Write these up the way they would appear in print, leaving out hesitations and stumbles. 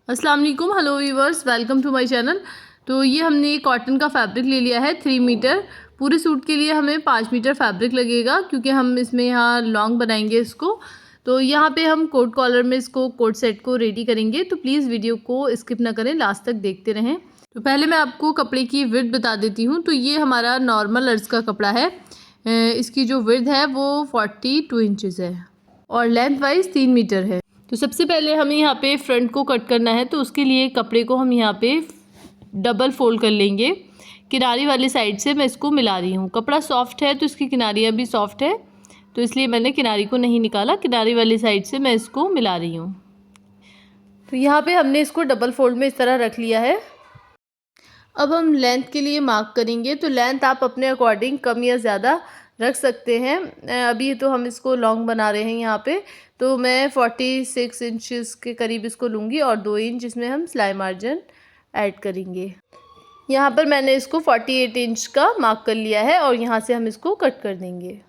अस्सलाम वालेकुम, hello viewers, welcome to my channel. तो ये हमने कॉटन का फैब्रिक ले लिया है 3 मीटर। पूरे सूट के लिए हमें 5 मीटर फैब्रिक लगेगा क्योंकि हम इसमें यहाँ लॉन्ग बनाएंगे इसको। तो यहाँ पे हम कोट कॉलर में इसको कोट सेट को रेडी करेंगे, तो प्लीज़ वीडियो को स्किप ना करें, लास्ट तक देखते रहें। तो पहले मैं आपको कपड़े की विड्थ बता देती हूँ। तो ये हमारा नॉर्मल अर्ज का कपड़ा है। इसकी जो विड्थ है वो 42 इंचज़ है और लेंथ वाइज 3 मीटर है। तो सबसे पहले हमें यहाँ पे फ्रंट को कट करना है, तो उसके लिए कपड़े को हम यहाँ पे डबल फोल्ड कर लेंगे। किनारी वाली साइड से मैं इसको मिला रही हूँ। कपड़ा सॉफ्ट है तो इसकी किनारियाँ भी सॉफ्ट है, तो इसलिए मैंने किनारी को नहीं निकाला, किनारी वाली साइड से मैं इसको मिला रही हूँ। तो यहाँ पे हमने इसको डबल फोल्ड में इस तरह रख लिया है। अब हम लेंथ के लिए मार्क करेंगे। तो लेंथ आप अपने अकॉर्डिंग कम या ज़्यादा रख सकते हैं। अभी तो हम इसको लॉन्ग बना रहे हैं यहाँ पे, तो मैं 46 इंचज़ के करीब इसको लूँगी और 2 इंच इसमें हम सिलाई मार्जिन ऐड करेंगे। यहाँ पर मैंने इसको 48 इंच का मार्क कर लिया है और यहाँ से हम इसको कट कर देंगे।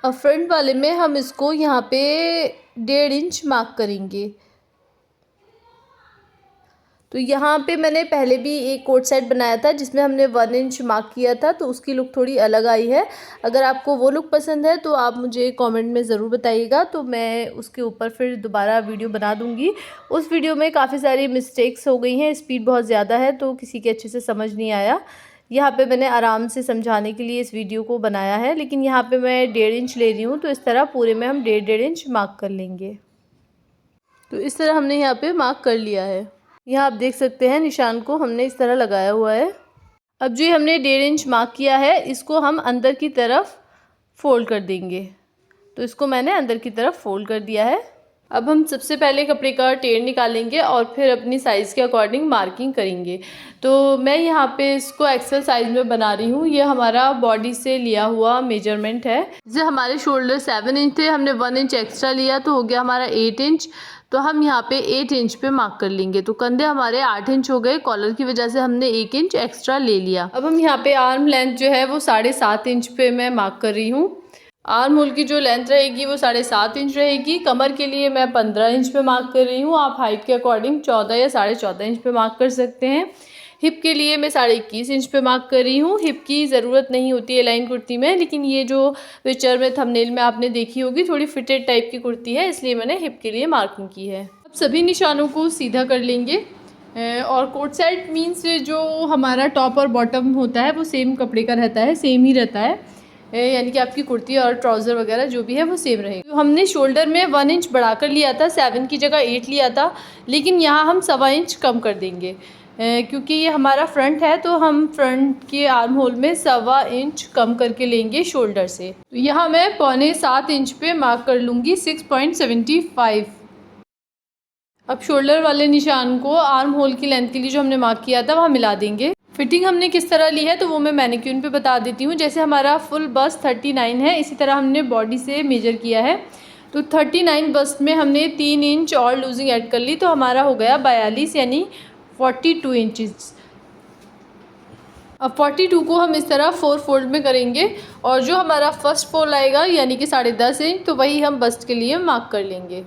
अब फ्रंट वाले में हम इसको यहाँ पे 1.5 इंच मार्क करेंगे। तो यहाँ पे मैंने पहले भी एक कोट सेट बनाया था जिसमें हमने 1 इंच मार्क किया था, तो उसकी लुक थोड़ी अलग आई है। अगर आपको वो लुक पसंद है तो आप मुझे कमेंट में ज़रूर बताइएगा, तो मैं उसके ऊपर फिर दोबारा वीडियो बना दूँगी। उस वीडियो में काफ़ी सारी मिस्टेक्स हो गई हैं, स्पीड बहुत ज़्यादा है तो किसी के अच्छे से समझ नहीं आया। यहाँ पे मैंने आराम से समझाने के लिए इस वीडियो को बनाया है, लेकिन यहाँ पे मैं 1.5 इंच ले रही हूँ, तो इस तरह पूरे में हम 1.5 इंच मार्क कर लेंगे। तो इस तरह हमने यहाँ पे मार्क कर लिया है। यहाँ आप देख सकते हैं निशान को हमने इस तरह लगाया हुआ है। अब जो हमने 1.5 इंच मार्क किया है इसको हम अंदर की तरफ फोल्ड कर देंगे। तो इसको मैंने अंदर की तरफ फोल्ड कर दिया है। अब हम सबसे पहले कपड़े का टेढ़ निकालेंगे और फिर अपनी साइज़ के अकॉर्डिंग मार्किंग करेंगे। तो मैं यहाँ पे इसको एक्सेल साइज़ में बना रही हूँ। ये हमारा बॉडी से लिया हुआ मेजरमेंट है। जैसे हमारे शोल्डर 7 इंच थे, हमने 1 इंच एक्स्ट्रा लिया तो हो गया हमारा 8 इंच। तो हम यहाँ पे 8 इंच पे मार्क कर लेंगे। तो कंधे हमारे 8 इंच हो गए, कॉलर की वजह से हमने 1 इंच एक्स्ट्रा ले लिया। अब हम यहाँ पे आर्म लेंथ जो है वो 7.5 इंच पे मैं मार्क कर रही हूँ। आर्म होल की जो लेंथ रहेगी वो 7.5 इंच रहेगी। कमर के लिए मैं 15 इंच पे मार्क कर रही हूँ। आप हाइट के अकॉर्डिंग 14 या 14.5 इंच पे मार्क कर सकते हैं। हिप के लिए मैं 21.5 इंच पे मार्क कर रही हूँ। हिप की ज़रूरत नहीं होती है लाइन कुर्ती में, लेकिन ये जो पिक्चर में थंबनेल में आपने देखी होगी थोड़ी फिटेड टाइप की कुर्ती है, इसलिए मैंने हिप के लिए मार्किंग की है। अब सभी निशानों को सीधा कर लेंगे। और कोट सेट मीन्स जो हमारा टॉप और बॉटम होता है वो सेम कपड़े का रहता है, सेम ही रहता है, यानी कि आपकी कुर्ती और ट्राउज़र वगैरह जो भी है वो सेम रहेगा। तो हमने शोल्डर में 1 इंच बढ़ा कर लिया था, 7 की जगह 8 लिया था, लेकिन यहाँ हम 1.25 इंच कम कर देंगे क्योंकि ये हमारा फ्रंट है, तो हम फ्रंट के आर्म होल में 1.25 इंच कम करके लेंगे शोल्डर से। तो यहाँ मैं 6.25 इंच पे मार्क कर लूँगी 6.75। अब शोल्डर वाले निशान को आर्म होल की लेंथ के लिए जो हमने मार्क किया था वहाँ मिला देंगे। फिटिंग हमने किस तरह ली है तो वो मैं मैनिक्यून पे बता देती हूँ। जैसे हमारा फुल बस्ट 39 है, इसी तरह हमने बॉडी से मेजर किया है। तो 39 बस्ट में हमने 3 इंच और लूजिंग ऐड कर ली, तो हमारा हो गया 42 यानी 42 इंचज़। अब 42 को हम इस तरह 4 फोल्ड में करेंगे और जो हमारा फर्स्ट फोल्ड आएगा यानी कि 10.5 इंच, तो वही हम बस्ट के लिए मार्क कर लेंगे।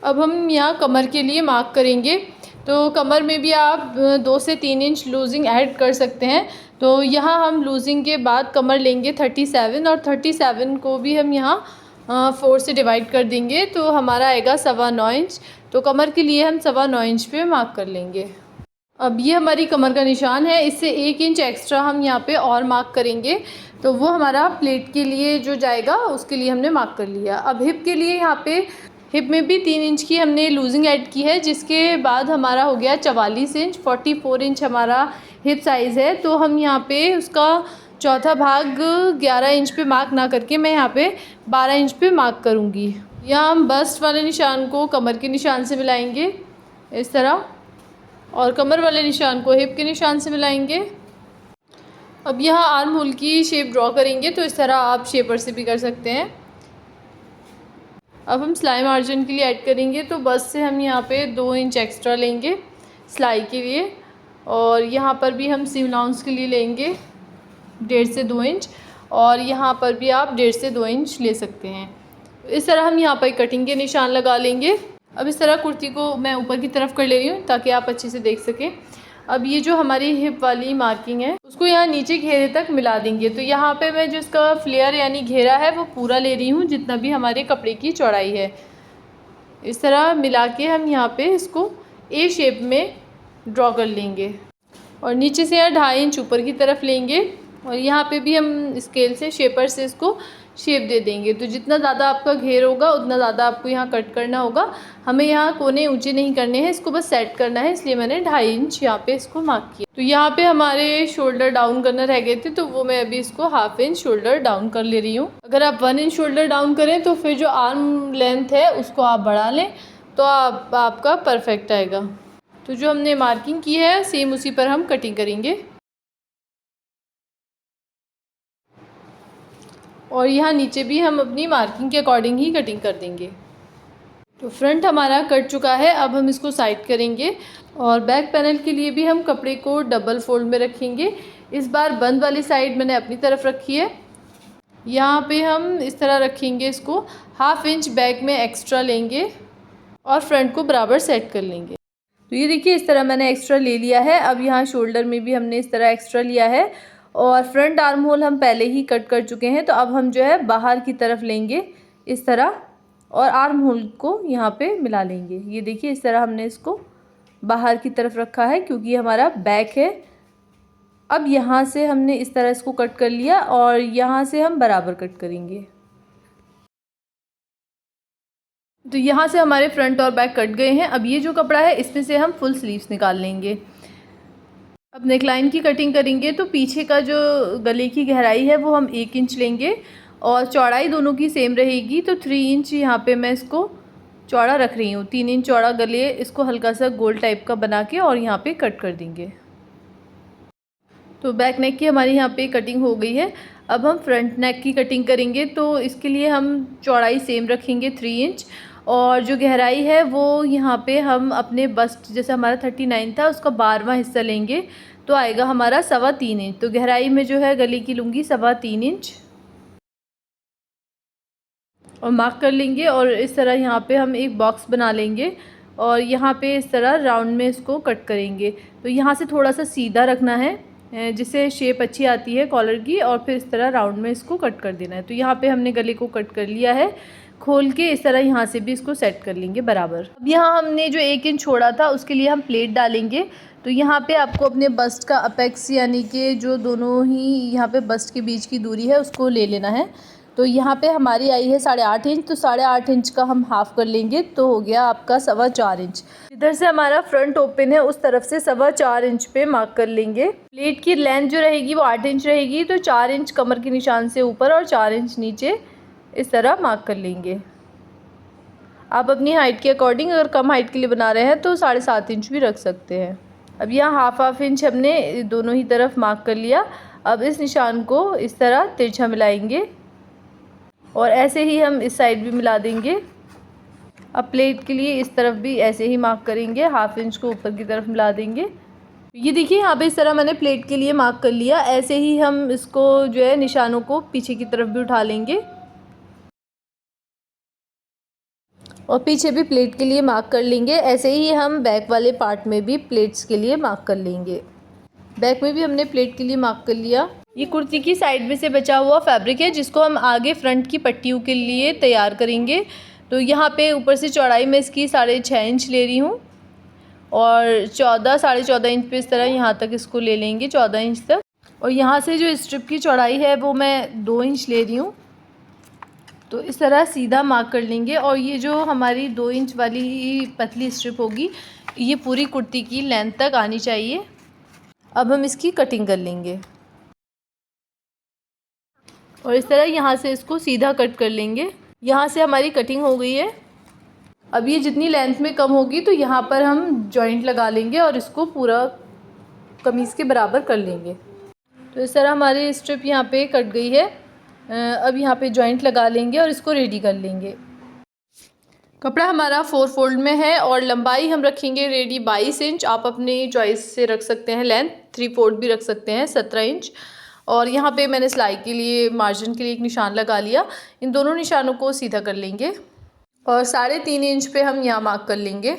अब हम यहाँ कमर के लिए मार्क करेंगे। तो कमर में भी आप 2 से 3 इंच लूजिंग ऐड कर सकते हैं। तो यहाँ हम लूजिंग के बाद कमर लेंगे 37 और 37 को भी हम यहाँ 4 से डिवाइड कर देंगे, तो हमारा आएगा 9.25 इंच। तो कमर के लिए हम 9.25 इंच पे मार्क कर लेंगे। अब ये हमारी कमर का निशान है, इससे 1 इंच एक्स्ट्रा हम यहाँ पे और मार्क करेंगे, तो वो हमारा प्लेट के लिए जो जाएगा उसके लिए हमने मार्क कर लिया। अब हिप के लिए यहाँ पे हिप में भी 3 इंच की हमने लूजिंग ऐड की है, जिसके बाद हमारा हो गया 44 इंच। 44 इंच हमारा हिप साइज़ है, तो हम यहाँ पे उसका चौथा भाग 11 इंच पे मार्क ना करके मैं यहाँ पे 12 इंच पे मार्क करूँगी। यहाँ हम बस्ट वाले निशान को कमर के निशान से मिलाएंगे इस तरह, और कमर वाले निशान को हिप के निशान से मिलाएंगे। अब यहाँ आर्म होल की शेप ड्रॉ करेंगे, तो इस तरह आप शेपर से भी कर सकते हैं। अब हम सिलाई मार्जिन के लिए ऐड करेंगे, तो बस से हम यहाँ पे 2 इंच एक्स्ट्रा लेंगे सिलाई के लिए, और यहाँ पर भी हम सीम अलाउंस के लिए लेंगे 1.5 से 2 इंच, और यहाँ पर भी आप 1.5 से 2 इंच ले सकते हैं। इस तरह हम यहाँ पर कटिंग के निशान लगा लेंगे। अब इस तरह कुर्ती को मैं ऊपर की तरफ कर ले रही हूँ ताकि आप अच्छे से देख सकें। अब ये जो हमारी हिप वाली मार्किंग है उसको यहाँ नीचे घेरे तक मिला देंगे। तो यहाँ पे मैं जो इसका फ्लेयर यानी घेरा है वो पूरा ले रही हूँ जितना भी हमारे कपड़े की चौड़ाई है। इस तरह मिला के हम यहाँ पे इसको ए शेप में ड्रॉ कर लेंगे और नीचे से यहाँ 2.5 इंच ऊपर की तरफ लेंगे और यहाँ पे भी हम स्केल से शेपर से इसको शेप दे देंगे। तो जितना ज़्यादा आपका घेर होगा उतना ज़्यादा आपको यहाँ कट करना होगा। हमें यहाँ कोने ऊंचे नहीं करने हैं, इसको बस सेट करना है, इसलिए मैंने 2.5 इंच यहाँ पे इसको मार्क किया। तो यहाँ पे हमारे शोल्डर डाउन करना रह गए थे तो वो मैं अभी इसको 1/2 इंच शोल्डर डाउन कर ले रही हूँ। अगर आप 1 इंच शोल्डर डाउन करें तो फिर जो आर्म लेंथ है उसको आप बढ़ा लें तो आपका परफेक्ट आएगा। तो जो हमने मार्किंग की है सेम उसी पर हम कटिंग करेंगे और यहाँ नीचे भी हम अपनी मार्किंग के अकॉर्डिंग ही कटिंग कर देंगे। तो फ्रंट हमारा कट चुका है, अब हम इसको साइड करेंगे और बैक पैनल के लिए भी हम कपड़े को डबल फोल्ड में रखेंगे। इस बार बंद वाली साइड मैंने अपनी तरफ रखी है। यहाँ पे हम इस तरह रखेंगे, इसको 1/2 इंच बैक में एक्स्ट्रा लेंगे और फ्रंट को बराबर सेट कर लेंगे। तो ये देखिए इस तरह मैंने एक्स्ट्रा ले लिया है। अब यहाँ शोल्डर में भी हमने इस तरह एक्स्ट्रा लिया है और फ्रंट आर्म होल हम पहले ही कट कर चुके हैं। तो अब हम जो है बाहर की तरफ लेंगे इस तरह और आर्म होल को यहाँ पे मिला लेंगे। ये देखिए इस तरह हमने इसको बाहर की तरफ रखा है क्योंकि हमारा बैक है। अब यहाँ से हमने इस तरह इसको कट कर लिया और यहाँ से हम बराबर कट करेंगे। तो यहाँ से हमारे फ्रंट और बैक कट गए हैं। अब ये जो कपड़ा है इसमें से हम फुल स्लीव्स निकाल लेंगे। अब नेकलाइन की कटिंग करेंगे तो पीछे का जो गले की गहराई है वो हम 1 इंच लेंगे और चौड़ाई दोनों की सेम रहेगी। तो 3 इंच यहाँ पे मैं इसको चौड़ा रख रही हूँ। 3 इंच चौड़ा गले, इसको हल्का सा गोल टाइप का बना के और यहाँ पे कट कर देंगे। तो बैक नेक की हमारी यहाँ पे कटिंग हो गई है। अब हम फ्रंट नेक की कटिंग करेंगे तो इसके लिए हम चौड़ाई सेम रखेंगे 3 इंच और जो गहराई है वो यहाँ पे हम अपने बस्ट जैसे हमारा 39 था उसका 12वां हिस्सा लेंगे तो आएगा हमारा 3.25 इंच। तो गहराई में जो है गले की लूँगी 3.25 इंच और मार्क कर लेंगे और इस तरह यहाँ पे हम एक बॉक्स बना लेंगे और यहाँ पे इस तरह राउंड में इसको कट करेंगे। तो यहाँ से थोड़ा सा सीधा रखना है जिससे शेप अच्छी आती है कॉलर की और फिर इस तरह राउंड में इसको कट कर देना है। तो यहाँ पे हमने गले को कट कर लिया है, खोल के इस तरह यहाँ से भी इसको सेट कर लेंगे बराबर। अब यहाँ हमने जो 1 इंच छोड़ा था उसके लिए हम प्लेट डालेंगे। तो यहाँ पे आपको अपने बस्ट का अपेक्स यानी कि जो दोनों ही यहाँ पे बस्ट के बीच की दूरी है उसको ले लेना है। तो यहाँ पे हमारी आई है 8.5 इंच, तो 8.5 इंच का हम हाफ़ कर लेंगे तो हो गया आपका 4.25 इंच। इधर से हमारा फ्रंट ओपन है उस तरफ से 4.25 इंच पे मार्क कर लेंगे। प्लेट की लेंथ जो रहेगी वो 8 इंच रहेगी तो 4 इंच कमर के निशान से ऊपर और 4 इंच नीचे इस तरह मार्क कर लेंगे। आप अपनी हाइट के अकॉर्डिंग अगर कम हाइट के लिए बना रहे हैं तो 7.5 इंच भी रख सकते हैं। अब यहाँ 1/2 इंच हमने दोनों ही तरफ मार्क कर लिया। अब इस निशान को इस तरह तिरछा मिलाएंगे और ऐसे ही हम इस साइड भी मिला देंगे। अब प्लेट के लिए इस तरफ भी ऐसे ही मार्क करेंगे, 1/2 इंच को ऊपर की तरफ मिला देंगे। ये देखिए यहाँ पे इस तरह मैंने प्लेट के लिए मार्क कर लिया। ऐसे ही हम इसको जो है निशानों को पीछे की तरफ भी उठा लेंगे और पीछे भी प्लेट के लिए मार्क कर लेंगे। ऐसे ही हम बैक वाले पार्ट में भी प्लेट्स के लिए मार्क कर लेंगे। बैक में भी हमने प्लेट के लिए मार्क कर लिया। ये कुर्ती की साइड में से बचा हुआ फैब्रिक है जिसको हम आगे फ्रंट की पट्टियों के लिए तैयार करेंगे। तो यहाँ पे ऊपर से चौड़ाई में इसकी 6.5 इंच ले रही हूँ और 14-14.5 इंच पे इस तरह यहाँ तक इसको ले लेंगे, 14 इंच तक। और यहाँ से जो स्ट्रिप की चौड़ाई है वो मैं 2 इंच ले रही हूँ। तो इस तरह सीधा मार्क कर लेंगे और ये जो हमारी 2 इंच वाली पतली स्ट्रिप होगी ये पूरी कुर्ती की लेंथ तक आनी चाहिए। अब हम इसकी कटिंग कर लेंगे और इस तरह यहाँ से इसको सीधा कट कर लेंगे। यहाँ से हमारी कटिंग हो गई है। अब ये जितनी लेंथ में कम होगी तो यहाँ पर हम जॉइंट लगा लेंगे और इसको पूरा कमीज़ के बराबर कर लेंगे। तो इस तरह हमारी स्ट्रिप यहाँ पे कट गई है। अब यहाँ पे जॉइंट लगा लेंगे और इसको रेडी कर लेंगे। कपड़ा हमारा 4 फोल्ड में है और लंबाई हम रखेंगे रेडी 22 इंच। आप अपनी चॉइस से रख सकते हैं लेंथ, 3/4 भी रख सकते हैं 17 इंच। और यहाँ पे मैंने सिलाई के लिए मार्जिन के लिए एक निशान लगा लिया। इन दोनों निशानों को सीधा कर लेंगे और 3.5 इंच पे हम यहाँ मार्क कर लेंगे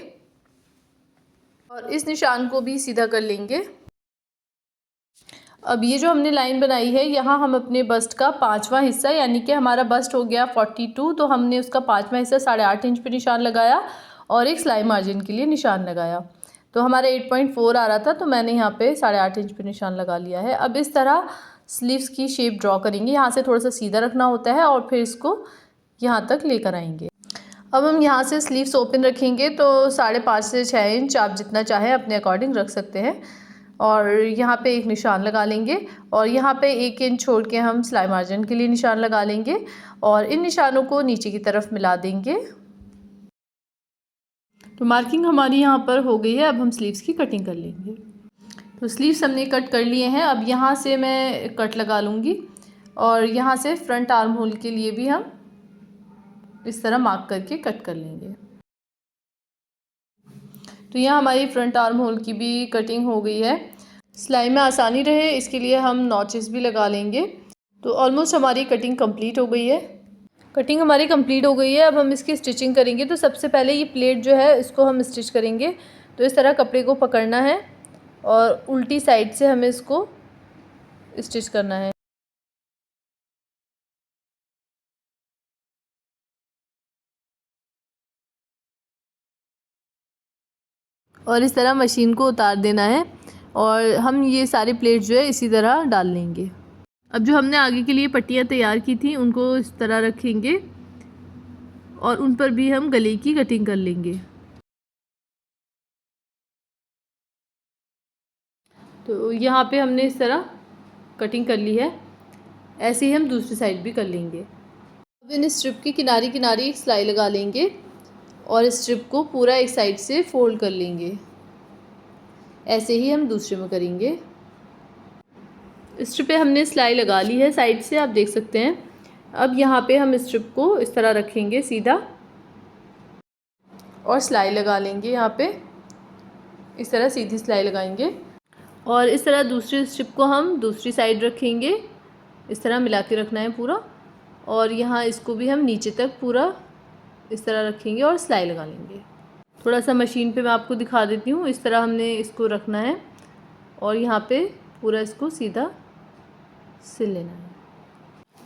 और इस निशान को भी सीधा कर लेंगे। अब ये जो हमने लाइन बनाई है, यहाँ हम अपने बस्ट का 5वां हिस्सा, यानी कि हमारा बस्ट हो गया 42, तो हमने उसका 5वां हिस्सा 8.5 इंच पे निशान लगाया और एक सिलाई मार्जिन के लिए निशान लगाया। तो हमारा 8.4 आ रहा था, तो मैंने यहाँ पे 8.5 इंच पे निशान लगा लिया है। अब इस तरह स्लीव्स की शेप ड्रॉ करेंगे। यहाँ से थोड़ा सा सीधा रखना होता है और फिर इसको यहाँ तक लेकर आएंगे। अब हम यहाँ से स्लीव्स ओपन रखेंगे, तो 5.5 से 6 इंच आप जितना चाहें अपने अकॉर्डिंग रख सकते हैं। और यहाँ पे एक निशान लगा लेंगे और यहाँ पे 1 इंच छोड़ के हम सिलाई मार्जिन के लिए निशान लगा लेंगे और इन निशानों को नीचे की तरफ मिला देंगे। तो मार्किंग हमारी यहाँ पर हो गई है। अब हम स्लीव्स की कटिंग कर लेंगे। तो स्लीव्स हमने कट कर लिए हैं। अब यहाँ से मैं कट लगा लूँगी और यहाँ से फ्रंट आर्म होल के लिए भी हम इस तरह मार्क करके कट कर लेंगे। तो यहाँ हमारी फ्रंट आर्म होल की भी कटिंग हो गई है। सिलाई में आसानी रहे इसके लिए हम नॉचेस भी लगा लेंगे। तो ऑलमोस्ट हमारी कटिंग कंप्लीट हो गई है। कटिंग हमारी कंप्लीट हो गई है। अब हम इसकी स्टिचिंग करेंगे। तो सबसे पहले ये प्लेट जो है इसको हम स्टिच करेंगे। तो इस तरह कपड़े को पकड़ना है और उल्टी साइड से हमें इसको स्टिच करना है। और इस तरह मशीन को उतार देना है और हम ये सारे प्लेट जो है इसी तरह डाल लेंगे। अब जो हमने आगे के लिए पट्टियाँ तैयार की थी उनको इस तरह रखेंगे और उन पर भी हम गले की कटिंग कर लेंगे। तो यहाँ पे हमने इस तरह कटिंग कर ली है। ऐसे ही हम दूसरी साइड भी कर लेंगे। अब इन स्ट्रिप की किनारी किनारी एक सिलाई लगा लेंगे और स्ट्रिप को पूरा एक साइड से फोल्ड कर लेंगे। ऐसे ही हम दूसरे में करेंगे। स्ट्रिप पे हमने सिलाई लगा ली है साइड से, आप देख सकते हैं। अब यहाँ पे हम स्ट्रिप को इस तरह रखेंगे सीधा और सिलाई लगा लेंगे। यहाँ पे इस तरह सीधी सिलाई लगाएंगे और इस तरह दूसरी स्ट्रिप को हम दूसरी साइड रखेंगे। इस तरह मिला के रखना है पूरा और यहाँ इसको भी हम नीचे तक पूरा इस तरह रखेंगे और सिलाई लगा लेंगे। थोड़ा सा मशीन पे मैं आपको दिखा देती हूँ। इस तरह हमने इसको रखना है और यहाँ पे पूरा इसको सीधा सिल लेना है।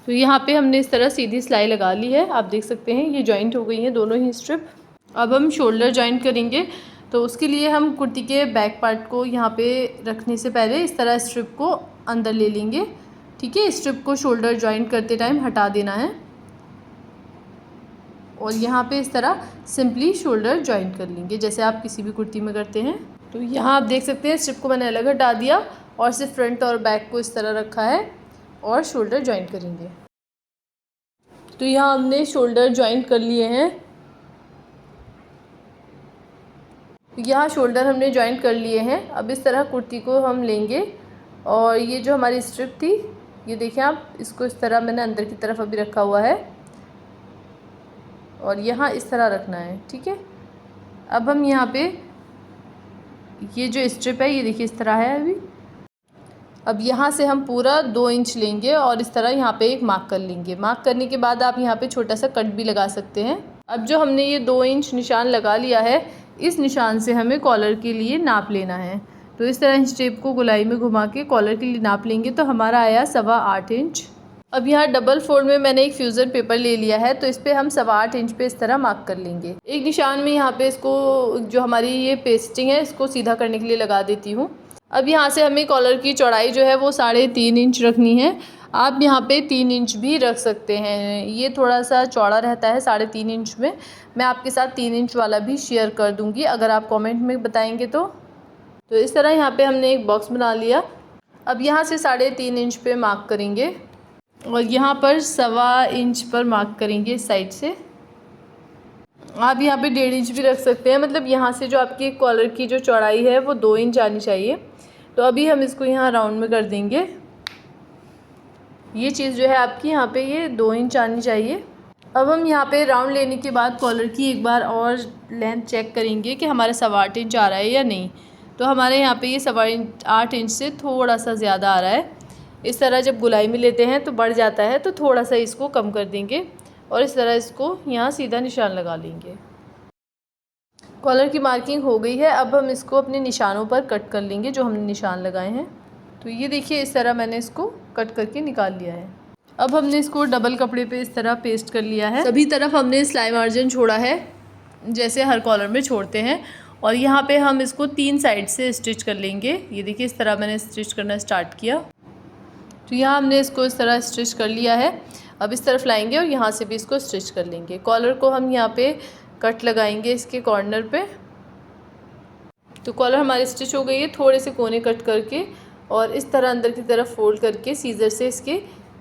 तो यहाँ पे हमने इस तरह सीधी सिलाई लगा ली है। आप देख सकते हैं ये जॉइंट हो गई हैं दोनों ही स्ट्रिप। अब हम शोल्डर जॉइंट करेंगे। तो उसके लिए हम कुर्ती के बैक पार्ट को यहाँ पे रखने से पहले इस तरह स्ट्रिप को अंदर ले लेंगे। ठीक है, स्ट्रिप को शोल्डर जॉइंट करते टाइम हटा देना है और यहाँ पे इस तरह सिंपली शोल्डर जॉइंट कर लेंगे जैसे आप किसी भी कुर्ती में करते हैं। तो यहाँ आप देख सकते हैं स्ट्रिप को मैंने अलग हटा दिया और सिर्फ फ्रंट और बैक को इस तरह रखा है और शोल्डर जॉइंट करेंगे। तो यहाँ हमने शोल्डर जॉइंट कर लिए हैं। यहाँ शोल्डर हमने जॉइंट कर लिए हैं। अब इस तरह कुर्ती को हम लेंगे और ये जो हमारी स्ट्रिप थी, ये देखिए आप, इसको इस तरह मैंने अंदर की तरफ अभी रखा हुआ है और यहाँ इस तरह रखना है। ठीक है, अब हम यहाँ पे ये जो स्ट्रिप है ये देखिए इस तरह है अभी। अब यहाँ से हम पूरा 2 इंच लेंगे और इस तरह यहाँ पे एक मार्क कर लेंगे। मार्क करने के बाद आप यहाँ पे छोटा सा कट भी लगा सकते हैं। अब जो हमने ये 2 इंच निशान लगा लिया है, इस निशान से हमें कॉलर के लिए नाप लेना है। तो इस तरह इंच टेप को गोलाई में घुमा के कॉलर के लिए नाप लेंगे। तो हमारा आया 8.25 इंच। अब यहाँ डबल फोल्ड में मैंने एक फ्यूज़र पेपर ले लिया है, तो इस पर हम 8.25 इंच पे इस तरह मार्क कर लेंगे। एक निशान में यहाँ पे इसको जो हमारी ये पेस्टिंग है इसको सीधा करने के लिए लगा देती हूँ। अब यहाँ से हमें कॉलर की चौड़ाई जो है वो 3.5 इंच रखनी है। आप यहाँ पे 3 इंच भी रख सकते हैं। ये थोड़ा सा चौड़ा रहता है 3.5 इंच में। मैं आपके साथ 3 इंच वाला भी शेयर कर दूँगी अगर आप कमेंट में बताएंगे तो इस तरह यहाँ पे हमने एक बॉक्स बना लिया। अब यहाँ से 3.5 इंच पे मार्क करेंगे और यहाँ पर 1.25 इंच पर मार्क करेंगे इस साइड से। आप यहाँ पे 1.5 इंच भी रख सकते हैं। मतलब यहाँ से जो आपकी कॉलर की जो चौड़ाई है वो 2 इंच आनी चाहिए। तो अभी हम इसको यहाँ राउंड में कर देंगे। ये चीज़ जो है आपकी यहाँ पे ये 2 इंच आनी चाहिए। अब हम यहाँ पे राउंड लेने के बाद कॉलर की एक बार और लेंथ चेक करेंगे कि हमारा 8.25 इंच आ रहा है या नहीं। तो हमारे यहाँ पे ये 8.25 इंच से थोड़ा सा ज़्यादा आ रहा है। इस तरह जब गुलाई में लेते हैं तो बढ़ जाता है, तो थोड़ा सा इसको कम कर देंगे और इस तरह इसको यहाँ सीधा निशान लगा लेंगे। कॉलर की मार्किंग हो गई है। अब हम इसको अपने निशानों पर कट कर लेंगे जो हमने निशान लगाए हैं। तो ये देखिए इस तरह मैंने इसको कट करके निकाल लिया है। अब हमने इसको डबल कपड़े पे इस तरह पेस्ट कर लिया है। सभी तरफ हमने सिलाई मार्जिन छोड़ा है जैसे हर कॉलर में छोड़ते हैं, और यहाँ पे हम इसको 3 साइड से स्टिच कर लेंगे। ये देखिए इस तरह मैंने स्टिच करना स्टार्ट किया। तो यहाँ हमने इसको इस तरह स्टिच कर लिया है। अब इस तरफ लाएंगे और यहाँ से भी इसको स्टिच कर लेंगे। कॉलर को हम यहाँ पे कट लगाएंगे इसके कॉर्नर पे। तो कॉलर हमारी स्टिच हो गई है। थोड़े से कोने कट करके और इस तरह अंदर की तरफ फोल्ड करके सीजर से इसके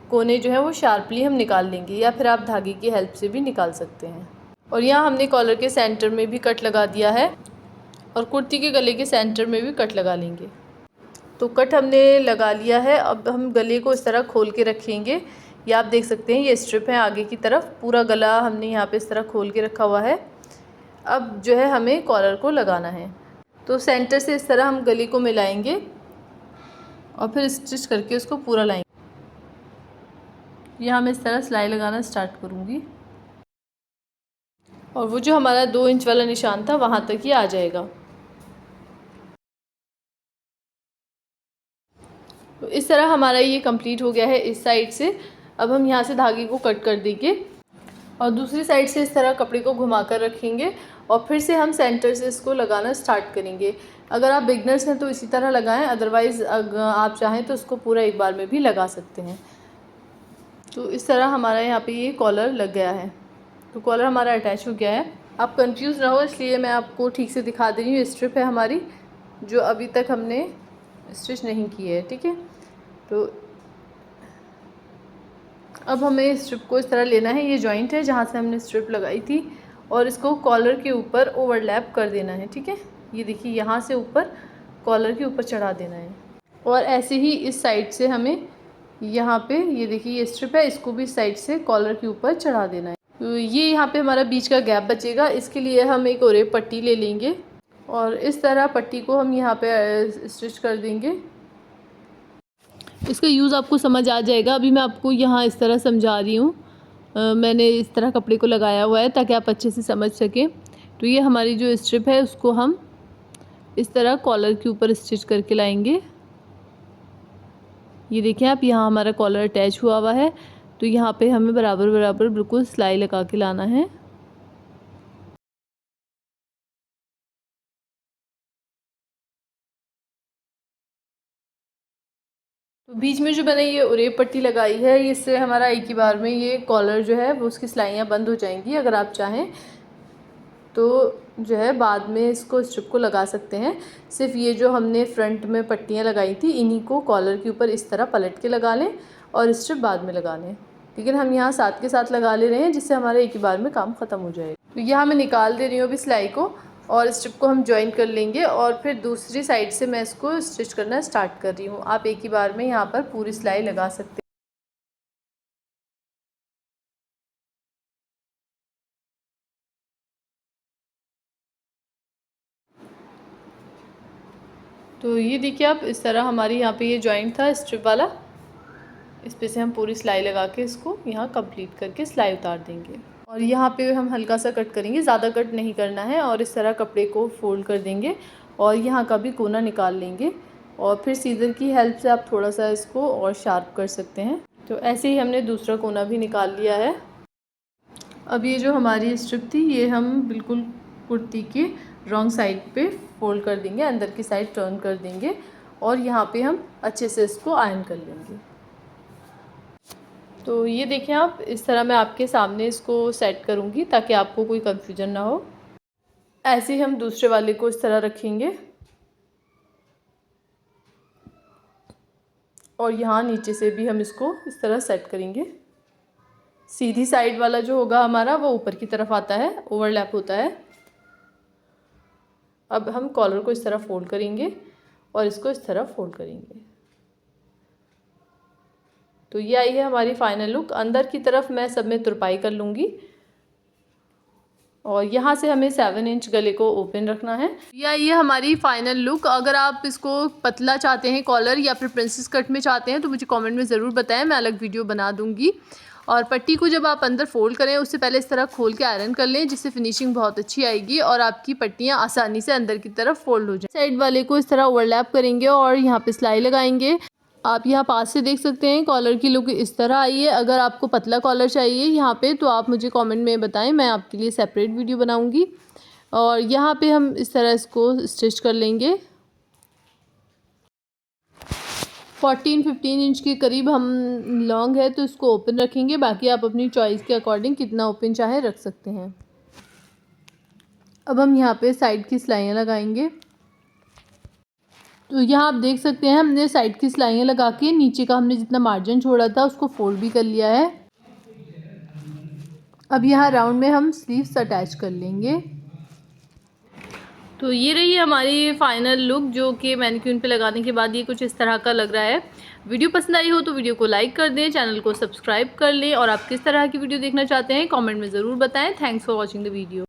कोने जो है वो शार्पली हम निकाल लेंगे, या फिर आप धागे की हेल्प से भी निकाल सकते हैं। और यहाँ हमने कॉलर के सेंटर में भी कट लगा दिया है और कुर्ती के गले के सेंटर में भी कट लगा लेंगे। तो कट हमने लगा लिया है। अब हम गले को इस तरह खोल के रखेंगे। ये आप देख सकते हैं ये स्ट्रिप है आगे की तरफ, पूरा गला हमने यहाँ पे इस तरह खोल के रखा हुआ है। अब जो है हमें कॉलर को लगाना है। तो सेंटर से इस तरह हम गले को मिलाएंगे और फिर स्टिच करके उसको पूरा लाएंगे। यहाँ मैं इस तरह सिलाई लगाना स्टार्ट करूँगी और वो जो हमारा 2 इंच वाला निशान था वहाँ तक ही आ जाएगा। तो इस तरह हमारा ये कंप्लीट हो गया है इस साइड से। अब हम यहाँ से धागे को कट कर देंगे और दूसरी साइड से इस तरह कपड़े को घुमाकर रखेंगे और फिर से हम सेंटर से इसको लगाना स्टार्ट करेंगे। अगर आप बिगनर्स हैं तो इसी तरह लगाएं, अदरवाइज़ अगर आप चाहें तो इसको पूरा एक बार में भी लगा सकते हैं। तो इस तरह हमारा यहाँ पे ये कॉलर लग गया है। तो कॉलर हमारा अटैच हो गया है। आप कंफ्यूज ना हो इसलिए मैं आपको ठीक से दिखा दे रही हूँ। स्ट्रिप है हमारी जो अभी तक हमने स्टिच नहीं की है, ठीक है। तो अब हमें स्ट्रिप को इस तरह लेना है। ये जॉइंट है जहाँ से हमने स्ट्रिप लगाई थी और इसको कॉलर के ऊपर ओवरलैप कर देना है, ठीक है। ये देखिए यहाँ से ऊपर कॉलर के ऊपर चढ़ा देना है और ऐसे ही इस साइड से हमें यहाँ पे ये देखिए ये स्ट्रिप है, इसको भी इस साइड से कॉलर के ऊपर चढ़ा देना है। तो ये यहाँ पे हमारा बीच का गैप बचेगा। इसके लिए हम एक ओरेप पट्टी ले लेंगे और इस तरह पट्टी को हम यहाँ पे स्टिच कर देंगे। इसका यूज़ आपको समझ आ जाएगा। अभी मैं आपको यहाँ इस तरह समझा रही हूँ। मैंने इस तरह कपड़े को लगाया हुआ है ताकि आप अच्छे से समझ सकें। तो ये हमारी जो स्ट्रिप है उसको हम इस तरह कॉलर के ऊपर स्टिच करके लाएंगे। ये देखिए आप, यहाँ हमारा कॉलर अटैच हुआ है। तो यहाँ पे हमें बराबर बराबर बिल्कुल सिलाई लगा के लाना है। तो बीच में जो मैंने ये ओरेप पट्टी लगाई है, इससे हमारा एक ही बार में ये कॉलर जो है वो उसकी सिलाइयाँ बंद हो जाएंगी। अगर आप चाहें तो जो है बाद में इसको स्ट्रिप को लगा सकते हैं। सिर्फ ये जो हमने फ्रंट में पट्टियाँ लगाई थी इन्हीं को कॉलर के ऊपर इस तरह पलट के लगा लें और स्ट्रिप बाद में लगा लें। लेकिन हम यहाँ साथ के साथ लगा ले रहे हैं जिससे हमारा एक ही बार में काम ख़त्म हो जाएगा। तो यहाँ मैं निकाल दे रही हूँ अभी सिलाई को और स्ट्रिप को हम जॉइन कर लेंगे और फिर दूसरी साइड से मैं इसको स्टिच करना स्टार्ट कर रही हूँ। आप एक ही बार में यहाँ पर पूरी सिलाई लगा सकते हैं। तो ये देखिए आप, इस तरह हमारी यहाँ पे ये जॉइंट था स्ट्रिप वाला, इस पे से हम पूरी सिलाई लगा के इसको यहाँ कंप्लीट करके सिलाई उतार देंगे। और यहाँ पे हम हल्का सा कट करेंगे, ज़्यादा कट नहीं करना है। और इस तरह कपड़े को फोल्ड कर देंगे और यहाँ का भी कोना निकाल लेंगे और फिर सीजर की हेल्प से आप थोड़ा सा इसको और शार्प कर सकते हैं। तो ऐसे ही हमने दूसरा कोना भी निकाल लिया है। अब ये जो हमारी स्ट्रिप थी ये हम बिल्कुल कुर्ती के रॉन्ग साइड पे फोल्ड कर देंगे, अंदर की साइड टर्न कर देंगे और यहाँ पे हम अच्छे से इसको आयरन कर लेंगे। तो ये देखें आप, इस तरह मैं आपके सामने इसको सेट करूँगी ताकि आपको कोई कन्फ्यूजन ना हो। ऐसे ही हम दूसरे वाले को इस तरह रखेंगे और यहाँ नीचे से भी हम इसको इस तरह सेट करेंगे। सीधी साइड वाला जो होगा हमारा वो ऊपर की तरफ आता है, ओवरलैप होता है। अब हम कॉलर को इस तरह फोल्ड करेंगे और इसको इस तरह फोल्ड करेंगे। तो ये आई है हमारी फाइनल लुक। अंदर की तरफ मैं सब में तुरपाई कर लूँगी और यहाँ से हमें 7 इंच गले को ओपन रखना है। ये हमारी फाइनल लुक। अगर आप इसको पतला चाहते हैं कॉलर या फिर प्रिंसेस कट में चाहते हैं तो मुझे कमेंट में ज़रूर बताएं, मैं अलग वीडियो बना दूँगी। और पट्टी को जब आप अंदर फोल्ड करें उससे पहले इस तरह खोल के आयरन कर लें, जिससे फिनिशिंग बहुत अच्छी आएगी और आपकी पट्टियाँ आसानी से अंदर की तरफ फोल्ड हो जाए। साइड वाले को इस तरह ओवरलैप करेंगे और यहाँ पे सिलाई लगाएंगे। आप यहाँ पास से देख सकते हैं कॉलर की लुक इस तरह आई है। अगर आपको पतला कॉलर चाहिए यहाँ पे तो आप मुझे कमेंट में बताएं, मैं आपके लिए सेपरेट वीडियो बनाऊंगी। और यहाँ पे हम इस तरह इसको स्टिच कर लेंगे। 14-15 इंच के करीब हम लॉन्ग है तो इसको ओपन रखेंगे, बाकी आप अपनी चॉइस के अकॉर्डिंग कितना ओपन चाहे रख सकते हैं। अब हम यहाँ पे साइड की सिलाइयाँ लगाएंगे। तो यहाँ आप देख सकते हैं हमने साइड की सिलाइयाँ लगा के नीचे का हमने जितना मार्जिन छोड़ा था उसको फोल्ड भी कर लिया है। अब यहाँ राउंड में हम स्लीव्स अटैच कर लेंगे। तो ये रही हमारी फाइनल लुक, जो कि मैनीक्यून पे लगाने के बाद ये कुछ इस तरह का लग रहा है। वीडियो पसंद आई हो तो वीडियो को लाइक कर दें, चैनल को सब्सक्राइब कर लें और आप किस तरह की वीडियो देखना चाहते हैं कमेंट में ज़रूर बताएं। Thanks for watching the video.